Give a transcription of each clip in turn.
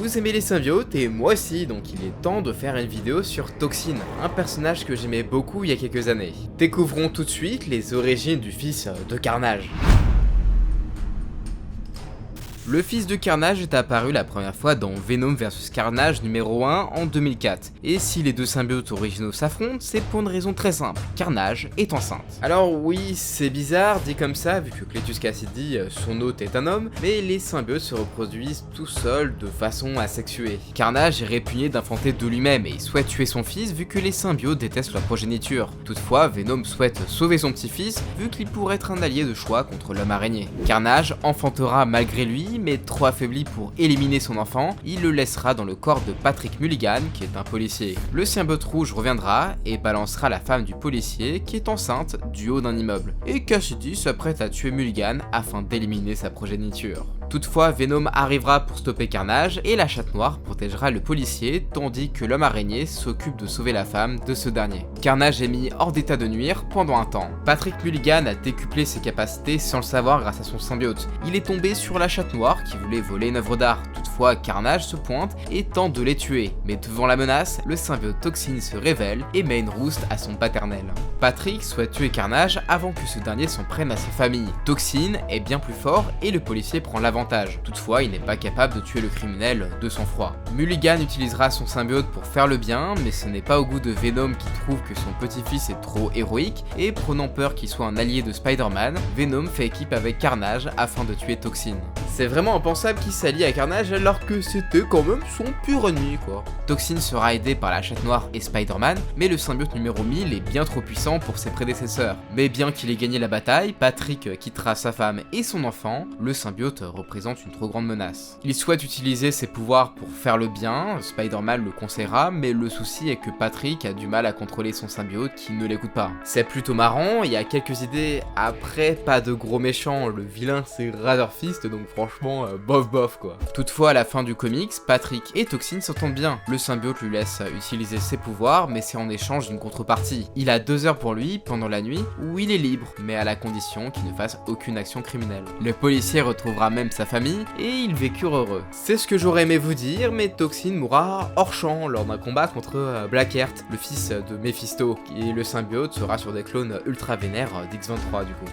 Vous aimez les symbiotes et moi aussi, donc il est temps de faire une vidéo sur Toxin, un personnage que j'aimais beaucoup il y a quelques années. Découvrons tout de suite les origines du fils de Carnage. Le fils de Carnage est apparu la première fois dans Venom vs Carnage numéro 1 en 2004. Et si les deux symbiotes originaux s'affrontent, c'est pour une raison très simple, Carnage est enceinte. Alors oui, c'est bizarre dit comme ça, vu que Cletus Cassidy, son hôte, est un homme, mais les symbiotes se reproduisent tout seuls de façon asexuée. Carnage est répugné d'infanter de lui-même et il souhaite tuer son fils vu que les symbiotes détestent leur progéniture. Toutefois, Venom souhaite sauver son petit-fils vu qu'il pourrait être un allié de choix contre l'homme araignée. Carnage enfantera malgré lui, mais trop affaibli pour éliminer son enfant, il le laissera dans le corps de Patrick Mulligan, qui est un policier. Le symbiote rouge reviendra et balancera la femme du policier, qui est enceinte, du haut d'un immeuble. Et Cassidy s'apprête à tuer Mulligan afin d'éliminer sa progéniture. Toutefois, Venom arrivera pour stopper Carnage et la chatte noire protégera le policier, tandis que l'homme araignée s'occupe de sauver la femme de ce dernier. Carnage est mis hors d'état de nuire pendant un temps. Patrick Mulligan a décuplé ses capacités sans le savoir grâce à son symbiote. Il est tombé sur la chatte noire qui voulait voler une œuvre d'art. Toutefois, Carnage se pointe et tente de les tuer. Mais devant la menace, le symbiote Toxin se révèle et met une rouste à son paternel. Patrick souhaite tuer Carnage avant que ce dernier s'en prenne à sa famille. Toxin est bien plus fort et le policier prend l'avantage. Toutefois, il n'est pas capable de tuer le criminel de sang-froid. Mulligan utilisera son symbiote pour faire le bien, mais ce n'est pas au goût de Venom qui trouve que son petit-fils est trop héroïque, et prenant peur qu'il soit un allié de Spider-Man, Venom fait équipe avec Carnage afin de tuer Toxin. C'est vraiment impensable qu'il s'allie à Carnage alors que c'était quand même son pur ennemi quoi. Toxin sera aidé par la chatte noire et Spider-Man, mais le symbiote numéro 1000 est bien trop puissant pour ses prédécesseurs. Mais bien qu'il ait gagné la bataille, Patrick quittera sa femme et son enfant, le symbiote représente une trop grande menace. Il souhaite utiliser ses pouvoirs pour faire le bien, Spider-Man le conseillera, mais le souci est que Patrick a du mal à contrôler son symbiote qui ne l'écoute pas. C'est plutôt marrant, il y a quelques idées, après pas de gros méchants, le vilain c'est Razorfist, donc franchement bof bof quoi. Toutefois à la fin du comics, Patrick et Toxin s'entendent bien. Le symbiote lui laisse utiliser ses pouvoirs, mais c'est en échange d'une contrepartie. Il a 2 heures pour lui, pendant la nuit, où il est libre, mais à la condition qu'il ne fasse aucune action criminelle. Le policier retrouvera même sa famille, et ils vécurent heureux. C'est ce que j'aurais aimé vous dire, mais Toxin mourra hors champ lors d'un combat contre Blackheart, le fils de Mephisto, et le symbiote sera sur des clones ultra vénères d'X-23 du coup.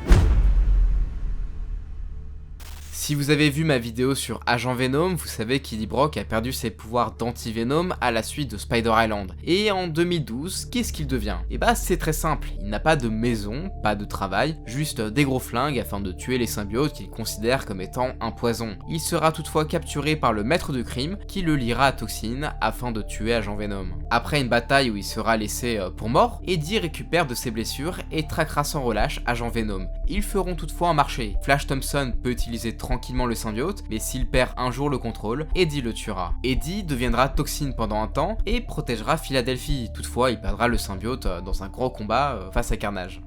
Si vous avez vu ma vidéo sur Agent Venom, vous savez qu'Eddie Brock a perdu ses pouvoirs d'anti-Venom à la suite de Spider-Island. Et en 2012, qu'est-ce qu'il devient? Et bah c'est très simple, il n'a pas de maison, pas de travail, juste des gros flingues afin de tuer les symbiotes qu'il considère comme étant un poison. Il sera toutefois capturé par le maître de crime qui le liera à Toxin afin de tuer Agent Venom. Après une bataille où il sera laissé pour mort, Eddie récupère de ses blessures et traquera sans relâche Agent Venom. Ils feront toutefois un marché. Flash Thompson peut utiliser tranquillement le symbiote, mais s'il perd un jour le contrôle, Eddie le tuera. Eddie deviendra Toxin pendant un temps et protégera Philadelphie. Toutefois, il perdra le symbiote dans un gros combat face à Carnage.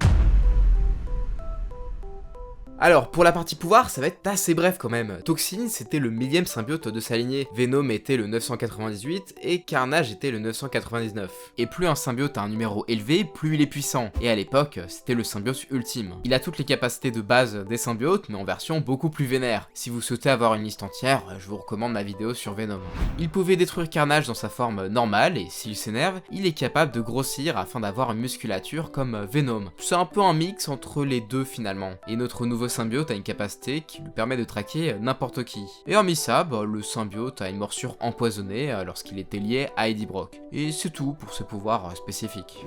Alors, pour la partie pouvoir, ça va être assez bref quand même. Toxin, c'était le 1000e symbiote de sa lignée, Venom était le 998 et Carnage était le 999. Et plus un symbiote a un numéro élevé, plus il est puissant. Et à l'époque, c'était le symbiote ultime. Il a toutes les capacités de base des symbiotes, mais en version beaucoup plus vénère. Si vous souhaitez avoir une liste entière, je vous recommande ma vidéo sur Venom. Il pouvait détruire Carnage dans sa forme normale, et s'il s'énerve, il est capable de grossir afin d'avoir une musculature comme Venom. C'est un peu un mix entre les deux finalement. Et notre nouveau symbiote a une capacité qui lui permet de traquer n'importe qui. Et hormis ça, le symbiote a une morsure empoisonnée lorsqu'il était lié à Eddie Brock. Et c'est tout pour ce pouvoir spécifique.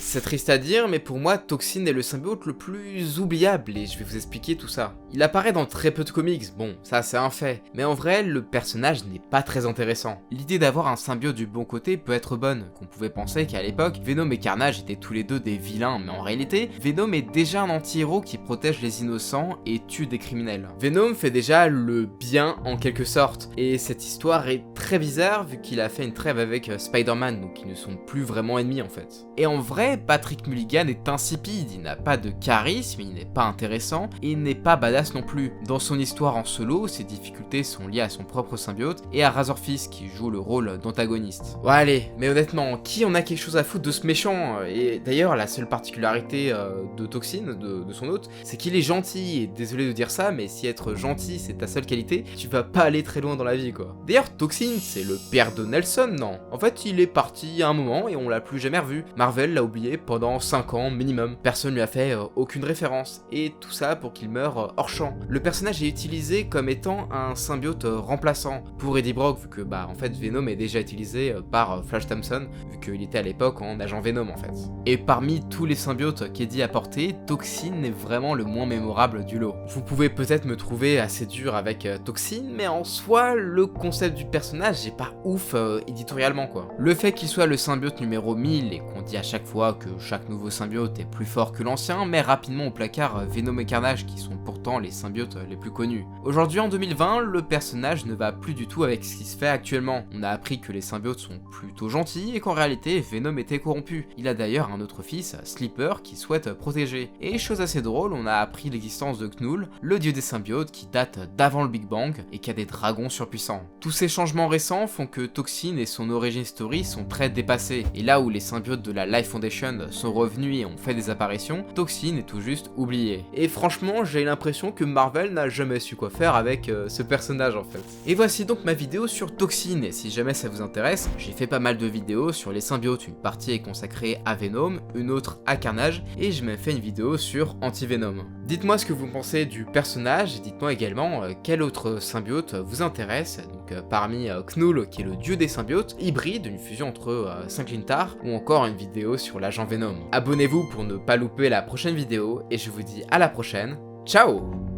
C'est triste à dire, mais pour moi, Toxin est le symbiote le plus oubliable et je vais vous expliquer tout ça. Il apparaît dans très peu de comics, bon, ça c'est un fait, mais en vrai, le personnage n'est pas très intéressant. L'idée d'avoir un symbiote du bon côté peut être bonne, qu'on pouvait penser qu'à l'époque, Venom et Carnage étaient tous les deux des vilains, mais en réalité, Venom est déjà un anti-héros qui protège les innocents et tue des criminels. Venom fait déjà le bien en quelque sorte, et cette histoire est très bizarre vu qu'il a fait une trêve avec Spider-Man, donc ils ne sont plus vraiment ennemis en fait. Et en vrai, Patrick Mulligan est insipide, il n'a pas de charisme, il n'est pas intéressant, et il n'est pas badass non plus. Dans son histoire en solo, ses difficultés sont liées à son propre symbiote et à Razorfist qui joue le rôle d'antagoniste. Ouais allez, mais honnêtement, qui en a quelque chose à foutre de ce méchant? Et d'ailleurs, la seule particularité de Toxin, de son hôte, c'est qu'il est gentil, et désolé de dire ça, mais si être gentil c'est ta seule qualité, tu vas pas aller très loin dans la vie quoi. D'ailleurs, Toxin, c'est le père de Nelson, non? En fait, il est parti à un moment et on l'a plus jamais revu. Marvel l'a oublié pendant 5 ans minimum. Personne lui a fait aucune référence, et tout ça pour qu'il meure hors champ. Le personnage est utilisé comme étant un symbiote remplaçant pour Eddie Brock, vu que en fait Venom est déjà utilisé par Flash Thompson, vu qu'il était à l'époque en agent Venom en fait. Et parmi tous les symbiotes qu'Eddie a portés, Toxin est vraiment le moins mémorable du lot. Vous pouvez peut-être me trouver assez dur avec Toxin, mais en soi, le concept du personnage est pas ouf éditorialement quoi. Le fait qu'il soit le symbiote numéro 1000 et qu'on dit à chaque fois que chaque nouveau symbiote est plus fort que l'ancien, met rapidement au placard Venom et Carnage qui sont pourtant les symbiotes les plus connus. Aujourd'hui en 2020, le personnage ne va plus du tout avec ce qui se fait actuellement. On a appris que les symbiotes sont plutôt gentils et qu'en réalité Venom était corrompu. Il a d'ailleurs un autre fils, Sleeper, qui souhaite protéger. Et chose assez drôle, on a appris l'existence de Knull, le dieu des symbiotes qui date d'avant le Big Bang et qui a des dragons surpuissants. Tous ces changements récents font que Toxin et son origin story sont très dépassés, et là où les symbiotes de la Life Foundation sont revenus et ont fait des apparitions, Toxin est tout juste oublié. Et franchement, j'ai l'impression que Marvel n'a jamais su quoi faire avec ce personnage en fait. Et voici donc ma vidéo sur Toxin, et si jamais ça vous intéresse, j'ai fait pas mal de vidéos sur les symbiotes. Une partie est consacrée à Venom, une autre à Carnage, et j'ai même fait une vidéo sur Anti-Venom. Dites-moi ce que vous pensez du personnage, et dites-moi également quel autre symbiote vous intéresse, donc parmi Knull qui est le dieu des symbiotes, hybride, une fusion entre Synglintar, ou encore une vidéo sur l'agent Venom. Abonnez-vous pour ne pas louper la prochaine vidéo, et je vous dis à la prochaine, ciao!